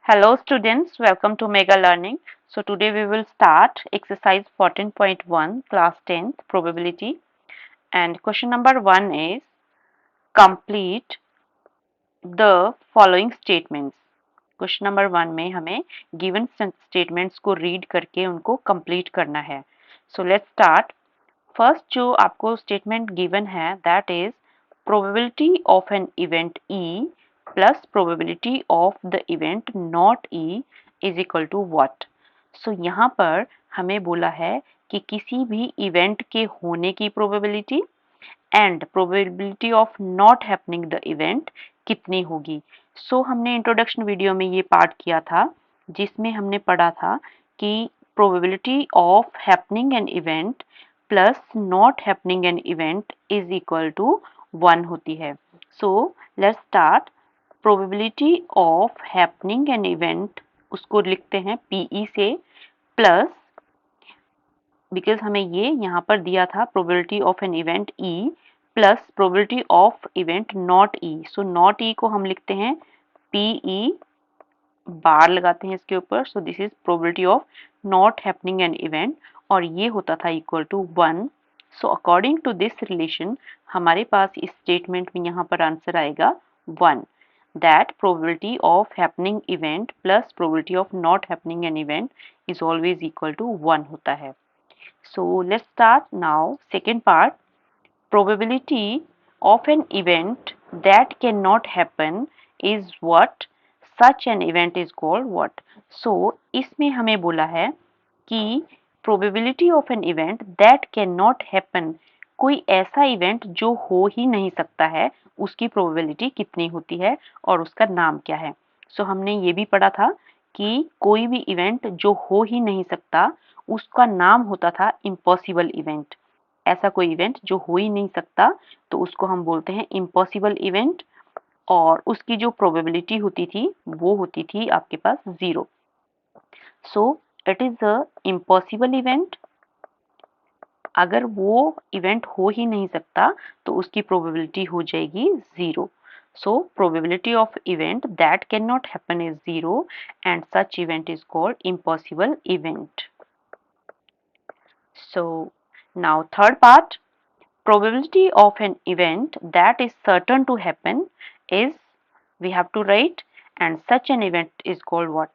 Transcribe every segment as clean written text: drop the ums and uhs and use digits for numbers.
Hello students, welcome to Mega Learning. So today we will start exercise 14.1 class 10th probability and question number 1 is complete the following statements. Question number 1 में हमें given statements को read करके उनको complete करना है. So let's start. First जो आपको statement given है that is probability of an event E plus probability of the event not E is equal to what. So यहाँ पर हमें बोला है कि किसी भी इवेंट के होने की probability and probability of not happening the event कितनी होगी. हमने इंट्रोडक्शन वीडियो में ये पार्ट किया था जिसमें हमने पढ़ा था कि probability of happening an event plus not happening an event is equal to 1 होती है. Let's start. Probability of happening an event उसको लिखते हैं PE से प्लस बिकॉज हमें ये यहाँ पर दिया था probability of an event E plus probability of event not E. Not E को हम लिखते हैं PE बार लगाते हैं इसके ऊपर. This is probability of not happening an event और ये होता था equal to 1. According to this relation हमारे पास इस स्टेटमेंट में यहाँ पर आंसर आएगा 1. That probability of happening event plus probability of not happening an event is always equal to 1 होता है. So let's start now. Second part, probability of an event that cannot happen is what? Such an event is called what? So इसमें हमें बोला है कि probability of an event that cannot happen, कोई ऐसा event जो हो ही नहीं सकता है उसकी प्रोबेबिलिटी कितनी होती है और उसका नाम क्या है. हमने ये भी पढ़ा था कि कोई भी इवेंट जो हो ही नहीं सकता उसका नाम होता था इम्पॉसिबल इवेंट. ऐसा कोई इवेंट जो हो ही नहीं सकता तो उसको हम बोलते हैं इम्पॉसिबल इवेंट और उसकी जो प्रोबेबिलिटी होती थी वो होती थी आपके पास 0. It is a impossible event. अगर वो इवेंट हो ही नहीं सकता तो उसकी प्रोबेबिलिटी हो जाएगी 0. Probability of event that cannot happen is 0 and such event is called impossible event. Now third part, probability of an event that is certain to happen is, we have to write, and such an event is called what.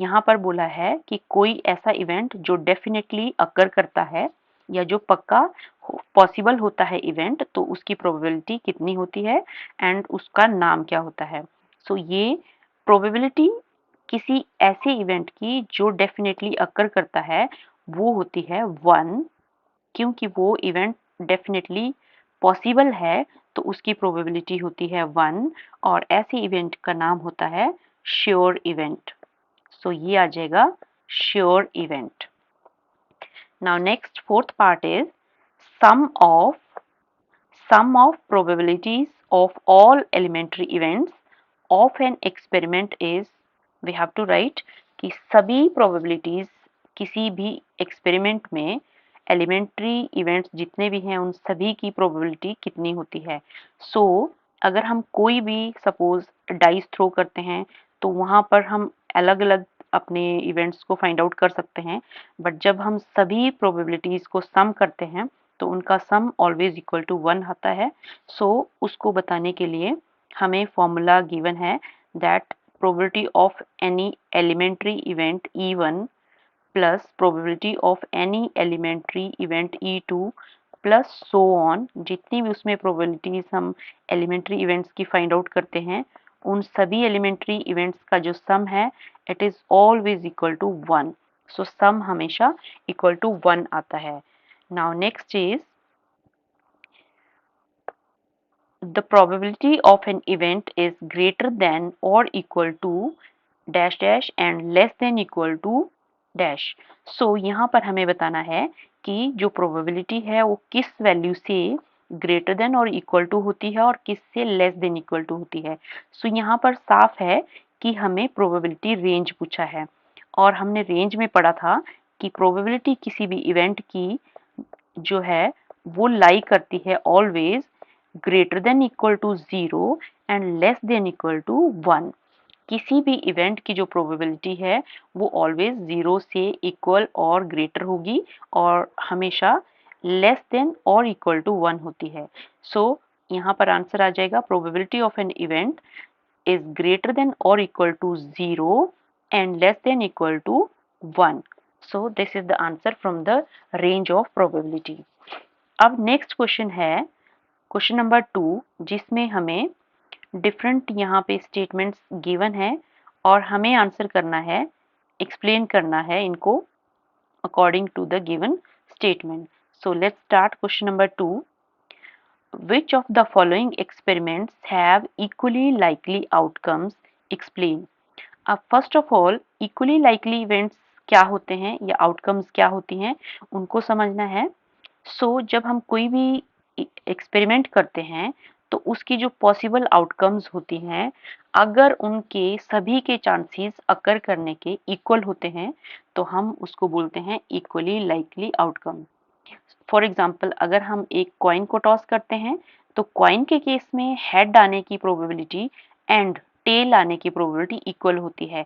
यहाँ पर बोला है कि कोई ऐसा event जो definitely अकर करता है या जो पक्का पॉसिबल होता है इवेंट तो उसकी प्रोबेबिलिटी कितनी होती है एंड उसका नाम क्या होता है. ये प्रोबेबिलिटी किसी ऐसे इवेंट की जो डेफिनेटली अकर करता है वो होती है 1 क्योंकि वो इवेंट डेफिनेटली पॉसिबल है तो उसकी प्रोबेबिलिटी होती है 1 और ऐसे इवेंट का नाम होता है श्योर इवेंट. ये आ जाएगा sure event. Now next fourth part is sum of probabilities of all elementary events of an experiment is, we have to write कि सभी प्रोबेबिलिटीज किसी भी एक्सपेरिमेंट में एलिमेंट्री इवेंट्स जितने भी हैं उन सभी की प्रोबेबिलिटी कितनी होती है. अगर हम कोई भी सपोज डाइस थ्रो करते हैं तो वहाँ पर हम अलग अलग अपने इवेंट्स को फाइंड आउट कर सकते हैं बट जब हम सभी प्रोबेबिलिटीज को सम करते हैं तो उनका सम ऑलवेज इक्वल टू 1 आता है. उसको बताने के लिए हमें फॉर्मूला गिवन है that probability of any elementary event E1 plus probability of any elementary event E2 plus so on. जितनी भी उसमें प्रोबेबिलिटीज हम एलिमेंट्री इवेंट्स की फाइंड आउट करते हैं उन सभी एलिमेंट्री इवेंट्स का जो सम है it is always equal to 1. Sum हमेशा इक्वल टू 1 आता है. Now next is the probability of an event is greater than or equal to dash dash and less than equal to dash. यहाँ पर हमें बताना है कि जो प्रोबेबिलिटी है वो किस वैल्यू से ग्रेटर देन और इक्वल टू होती है और किस से लेस देन इक्वल टू होती है. यहाँ पर साफ है कि हमें प्रोबेबिलिटी रेंज पूछा है और हमने रेंज में पढ़ा था कि प्रोबेबिलिटी किसी भी इवेंट की जो है वो लाई करती है always greater than equal to 0 and less than equal to 1. किसी भी इवेंट की जो प्रोबेबिलिटी है वो ऑलवेज 0 से इक्वल और ग्रेटर होगी और हमेशा लेस देन और इक्वल टू 1 होती है। सो यहाँ पर आंसर आ जाएगा probability of an event is greater than or equal to 0 and less than equal to 1. So this is the answer from the range of probability. अब नेक्स्ट क्वेश्चन है question number 2, जिसमें हमें different यहाँ पे statements given है और हमें answer करना है, एक्सप्लेन करना है इनको according to the given statement. So let's start question number 2. Which of the following experiments have equally likely outcomes? Explain. अब first of all equally likely events क्या होते हैं या आउटकम्स क्या होती हैं उनको समझना है. जब हम कोई भी एक्सपेरिमेंट करते हैं तो उसकी जो पॉसिबल आउटकम्स होती हैं, अगर उनके सभी के चांसेस अकर करने के इक्वल होते हैं तो हम उसको बोलते हैं equally likely outcome. For example, अगर हम एक कॉइन को टॉस करते हैं तो कॉइन के केस में हेड आने की प्रोबेबिलिटी एंड टेल आने की प्रोबेबिलिटी इक्वल होती है.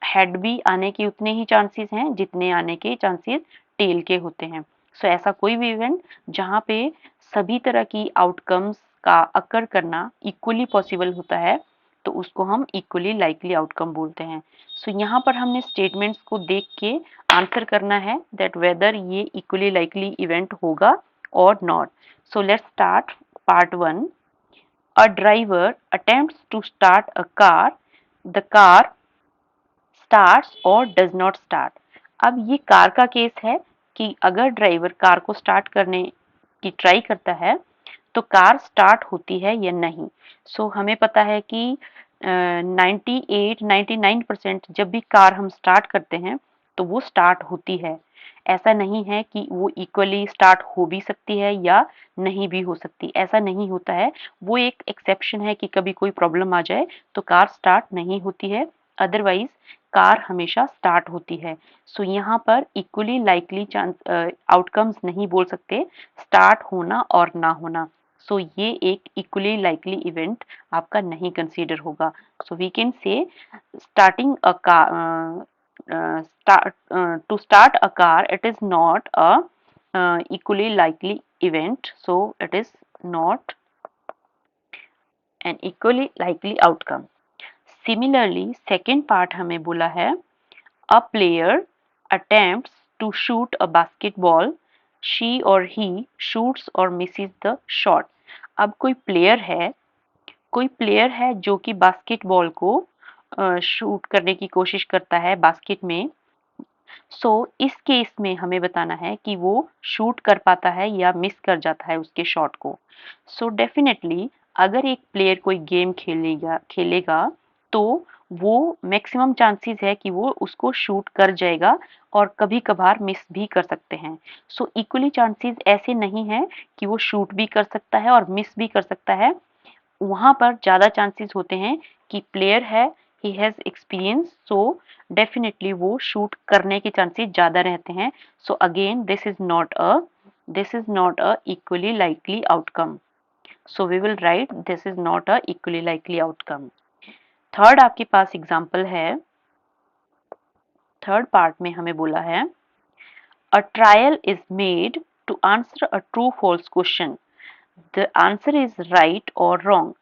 हेड भी आने के उतने ही चांसेस हैं जितने आने के चांसेस टेल के होते हैं. ऐसा कोई भी इवेंट जहाँ पे सभी तरह की आउटकम्स का अकर करना इक्वली पॉसिबल होता है तो उसको हम इक्वली लाइकली आउटकम बोलते हैं. यहाँ पर हमने स्टेटमेंट्स को देख के आंसर करना है दैट वेदर ये इक्वली लाइकली इवेंट होगा और not. Let's start part 1. A driver attempts to start a car. The car starts or does not start. अब ये कार का केस है कि अगर ड्राइवर कार को स्टार्ट करने की ट्राई करता है तो कार स्टार्ट होती है या नहीं. हमें पता है कि 98-99% जब भी कार हम स्टार्ट करते हैं तो वो स्टार्ट होती है. ऐसा नहीं है कि वो इक्वली स्टार्ट हो भी सकती है या नहीं भी हो सकती, ऐसा नहीं होता है. वो एक एक्सेप्शन है कि कभी कोई प्रॉब्लम आ जाए तो कार स्टार्ट नहीं होती है, अदरवाइज कार हमेशा स्टार्ट होती है. यहाँ पर इक्वली लाइकली आउटकम्स नहीं बोल सकते, स्टार्ट होना और ना होना. ये एक इक्वली लाइकली इवेंट आपका नहीं कंसीडर होगा. We can say starting a car, to start a car, it is not a equally likely event, so it is not an equally likely outcome. Similarly, second part हमें बोला है a player attempts to shoot a basketball. She or he shoots or misses the shot. अब कोई player है जो कि basketball को shoot करने की कोशिश करता है बास्केट में. इस केस में हमें बताना है कि वो शूट कर पाता है या मिस कर जाता है उसके शॉट को. डेफिनेटली अगर एक प्लेयर कोई गेम खेलेगा तो वो मैक्सिमम चांसेस है कि वो उसको शूट कर जाएगा और कभी कभार मिस भी कर सकते हैं. इक्वली चांसेस ऐसे नहीं है कि वो शूट भी कर सकता है और मिस भी कर सकता है. वहां पर ज्यादा चांसेस होते हैं कि प्लेयर है, ही हैज एक्सपीरियंस, डेफिनेटली वो शूट करने के चांसेस ज्यादा रहते हैं. Again this is not a equally likely outcome. We will write this is not a equally likely outcome. Third आपके पास एग्जाम्पल है. थर्ड पार्ट में हमें बोला है a trial is made to answer a true false question. The answer is right और wrong.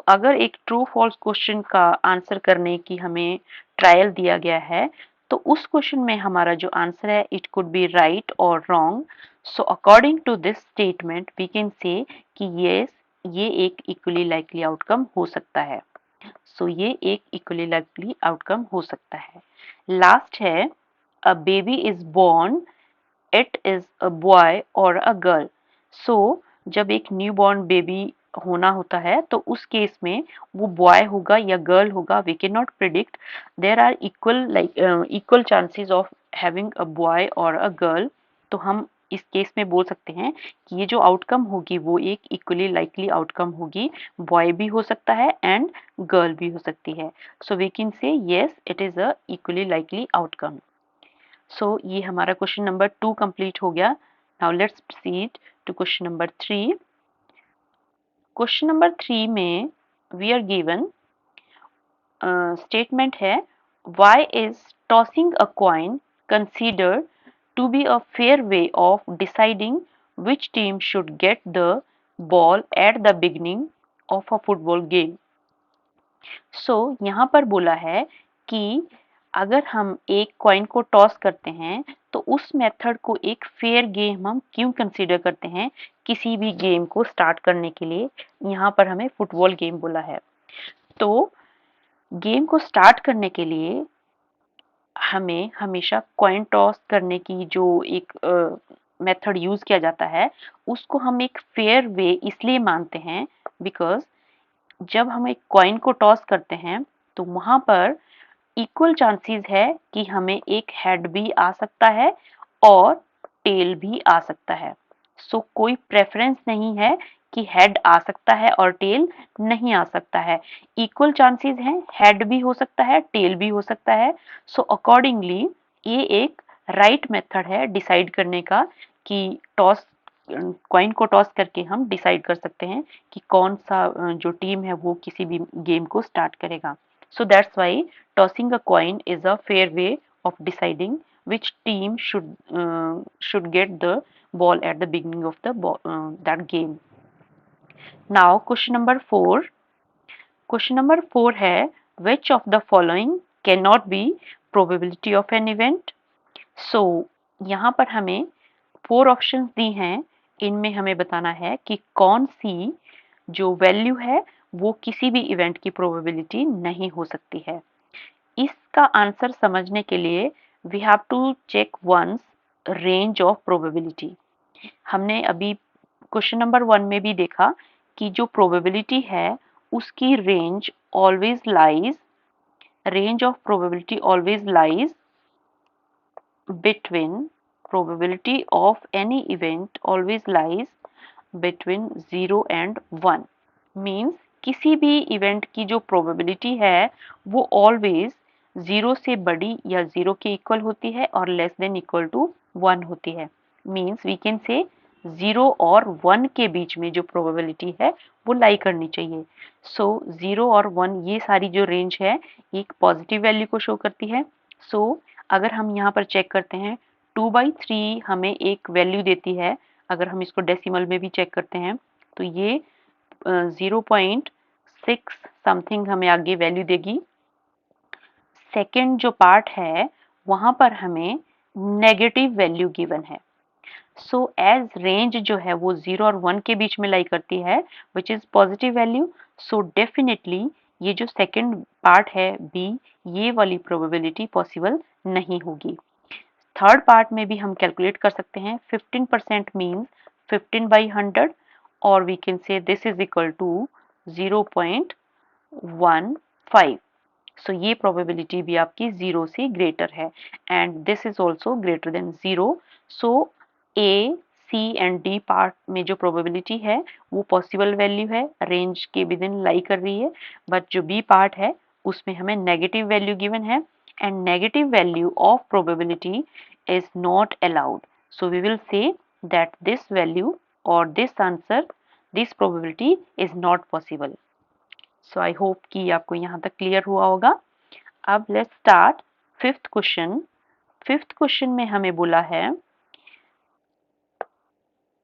अगर एक ट्रू फॉल्स क्वेश्चन का आंसर करने की हमें ट्रायल दिया गया है तो उस क्वेश्चन में हमारा जो आंसर है इट कुड बी राइट और wrong. According to this statement we can say कि यस, ये एक इक्वली लाइकली आउटकम हो सकता है. ये एक इक्वली लाइकली आउटकम हो सकता है. लास्ट है a baby is born, it is a boy और अ गर्ल. जब एक न्यू बॉर्न बेबी होना होता है तो उस केस में वो बॉय होगा या गर्ल होगा, we can not predict. There are equal chances of having a boy और अ गर्ल. तो हम इस केस में बोल सकते हैं कि ये जो आउटकम होगी वो एक इक्वली लाइकली आउटकम होगी. बॉय भी हो सकता है एंड गर्ल भी हो सकती है. We can say yes, it is a equally likely outcome. ये हमारा क्वेश्चन नंबर 2 कंप्लीट हो गया. Now let's proceed to question number 3. Question number 3 में वी आर गिवन स्टेटमेंट है why is tossing a coin considered to be a fair way of deciding which team should get the ball at the beginning of a football game. So यहाँ पर बोला है कि अगर हम एक coin को टॉस करते हैं तो उस मेथड को एक फेयर गेम हम क्यों कंसीडर करते हैं किसी भी गेम को स्टार्ट करने के लिए। यहाँ पर हमें फुटबॉल गेम बोला है, तो गेम को स्टार्ट करने के लिए हमें हमेशा कॉइन टॉस करने की जो एक मेथड यूज किया जाता है उसको हम एक फेयर वे इसलिए मानते हैं बिकॉज जब हम एक कॉइन को टॉस करते हैं तो वहां पर इक्वल चांसेस है कि हमें एक हेड भी आ सकता है और टेल भी आ सकता है। सो कोई प्रेफरेंस नहीं है कि हेड आ सकता है और टेल नहीं आ सकता है, इक्वल चांसेस हैं, हेड भी हो सकता है टेल भी हो सकता है। सो अकॉर्डिंगली ये एक राइट मेथड है डिसाइड करने का कि टॉस कॉइन को टॉस करके हम डिसाइड कर सकते हैं कि कौन सा जो टीम है वो किसी भी गेम को स्टार्ट करेगा। So that's why tossing a coin is a fair way of deciding which team should get the ball at the beginning of the that game. Now question number 4. Question number 4 है which of the following cannot be probability of an event? So यहाँ पर हमें 4 options दी हैं, इनमें हमें बताना है कि कौन सी जो वैल्यू है वो किसी भी इवेंट की प्रोबेबिलिटी नहीं हो सकती है। इसका आंसर समझने के लिए we have to check once range of probability. हमने अभी क्वेश्चन नंबर 1 में भी देखा कि जो प्रोबेबिलिटी है उसकी range of probability always lies between probability of any event always lies between 0 and 1 means किसी भी इवेंट की जो प्रोबेबिलिटी है वो ऑलवेज 0 से बड़ी या 0 के इक्वल होती है और लेस देन इक्वल टू 1 होती है। मीन्स वी कैन से 0 और 1 के बीच में जो प्रोबेबिलिटी है वो लाई करनी चाहिए। सो 0 और 1 ये सारी जो रेंज है ये एक पॉजिटिव वैल्यू को शो करती है। सो अगर हम यहाँ पर चेक करते हैं 2/3 हमें एक वैल्यू देती है, अगर हम इसको डेसिमल में भी चेक करते हैं तो ये 0.6 समथिंग हमें आगे वैल्यू देगी। सेकेंड जो पार्ट है वहां पर हमें नेगेटिव वैल्यू गिवन है। सो एज रेंज जो है वो 0 और 1 के बीच में लाई करती है which is positive value. So definitely ये जो सेकेंड पार्ट है बी ये वाली प्रोबेबिलिटी पॉसिबल नहीं होगी। थर्ड पार्ट में भी हम कैलकुलेट कर सकते हैं 15% मीन्स 15/100 और we can say this is equal to 0.15। So ये प्रोबेबिलिटी भी आपकी 0 से ग्रेटर है and this is also greater than 0। So A C and D part में जो प्रोबेबिलिटी है वो पॉसिबल वैल्यू है, रेंज के विद इन लाई कर रही है, बट जो बी पार्ट है उसमें हमें नेगेटिव वैल्यू गिवन है and negative value of probability is not allowed. So we will say that this value or this answer, this probability is not possible. So I hope कि आपको यहाँ तक clear हुआ होगा। अब let's start fifth question. Fifth question में हमें बोला है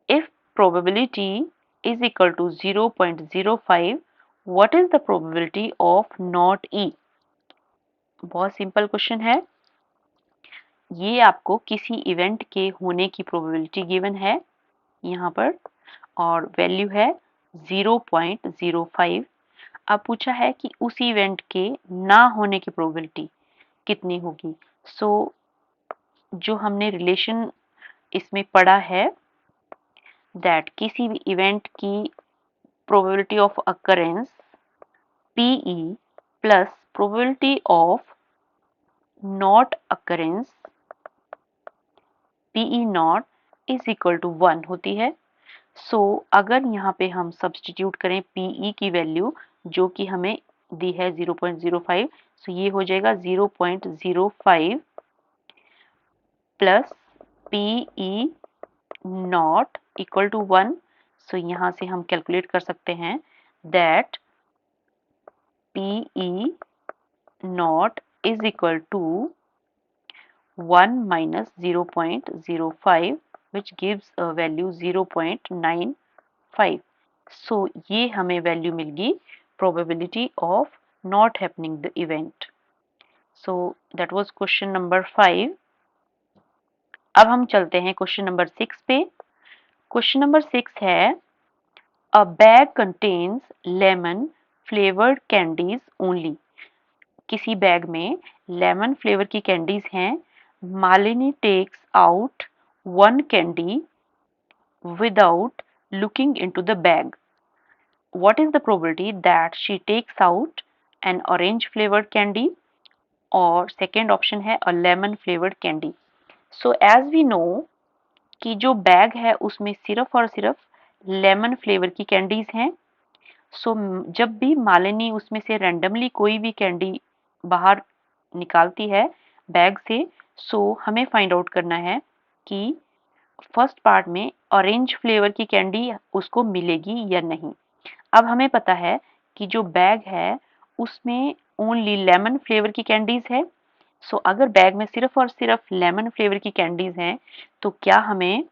if probability is equal to 0.05 what is the probability of not E? बहुत सिंपल क्वेश्चन है, ये आपको किसी इवेंट के होने की प्रोबेबिलिटी गिवन है यहाँ पर और वैल्यू है 0.05। अब पूछा है कि उस इवेंट के ना होने की प्रोबेबिलिटी कितनी होगी। सो जो हमने रिलेशन इसमें पढ़ा है दैट किसी भी इवेंट की probability of occurrence PE plus probability of not occurrence PE naught is equal to 1 होती है। सो अगर यहाँ पे हम सब्सटीट्यूट करें PE की वैल्यू जो कि हमें दी है 0.05, सो ये हो जाएगा 0.05 plus PE naught equal to 1। So यहाँ से हम कैलकुलेट कर सकते हैं that PE naught is equal to 1 minus 0.05 which gives a value 0.95. So ये हमें वैल्यू मिल गई probability of not happening the event. So that was question number 5. अब हम चलते हैं क्वेश्चन नंबर 6 पे. क्वेश्चन नंबर 6 है a bag contains lemon flavored candies only. किसी बैग में लेमन फ्लेवर की कैंडीज हैं. Malini takes out one candy without looking into the bag. What is the probability that she takes out an orange flavored candy? और second option है a lemon flavored candy. So as we know कि जो bag है उसमें सिर्फ और सिर्फ lemon flavour की कैंडीज हैं. सो जब भी मालिनी उसमें से रैंडमली कोई भी कैंडी बाहर निकालती है बैग से, सो हमें फाइंड आउट करना है कि फर्स्ट पार्ट में ऑरेंज फ्लेवर की कैंडी उसको मिलेगी या नहीं. अब हमें पता है कि जो बैग है उसमें ओनली लेमन फ्लेवर की कैंडीज है. सो अगर बैग में सिर्फ और सिर्फ लेमन फ्लेवर की कैंडीज हैं तो क्या हमें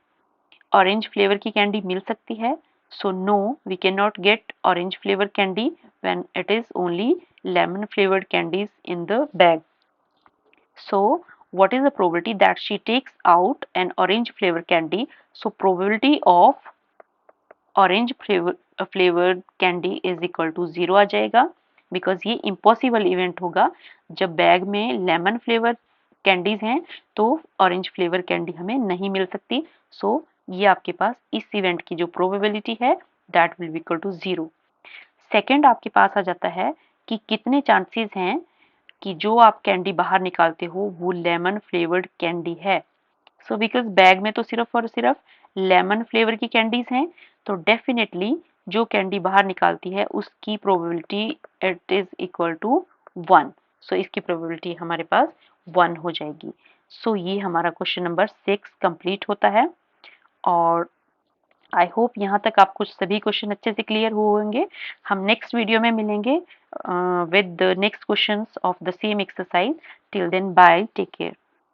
ऑरेंज फ्लेवर की कैंडी मिल सकती है? So no, we can not get orange flavour candy when it is only lemon flavored candies in the bag. So what is the probability that she takes out an orange flavor candy? So probability of orange flavored candy is equal to 0 आ जाएगा, because ये impossible event होगा. जब bag में lemon flavour candies हैं तो orange flavour candy हमें नहीं मिल सकती. सो ये आपके पास इस इवेंट की जो प्रोबेबिलिटी है that will be equal to 0. Second आपके पास आ जाता है कि कितने चांसेस हैं कि जो आप कैंडी बाहर निकालते हो वो लेमन फ्लेवर्ड कैंडी है. सो बिकॉज बैग में तो सिर्फ और सिर्फ लेमन फ्लेवर की कैंडीज हैं तो डेफिनेटली जो कैंडी बाहर निकालती है उसकी probability it is equal to 1. So इसकी प्रोबेबिलिटी हमारे पास 1 हो जाएगी. सो ये हमारा क्वेश्चन नंबर 6 कंप्लीट होता है. और आई होप यहाँ तक आपको सभी क्वेश्चन अच्छे से क्लियर हुए होंगे. हम नेक्स्ट वीडियो में मिलेंगे with the next questions of the same exercise. Till then, bye, take care.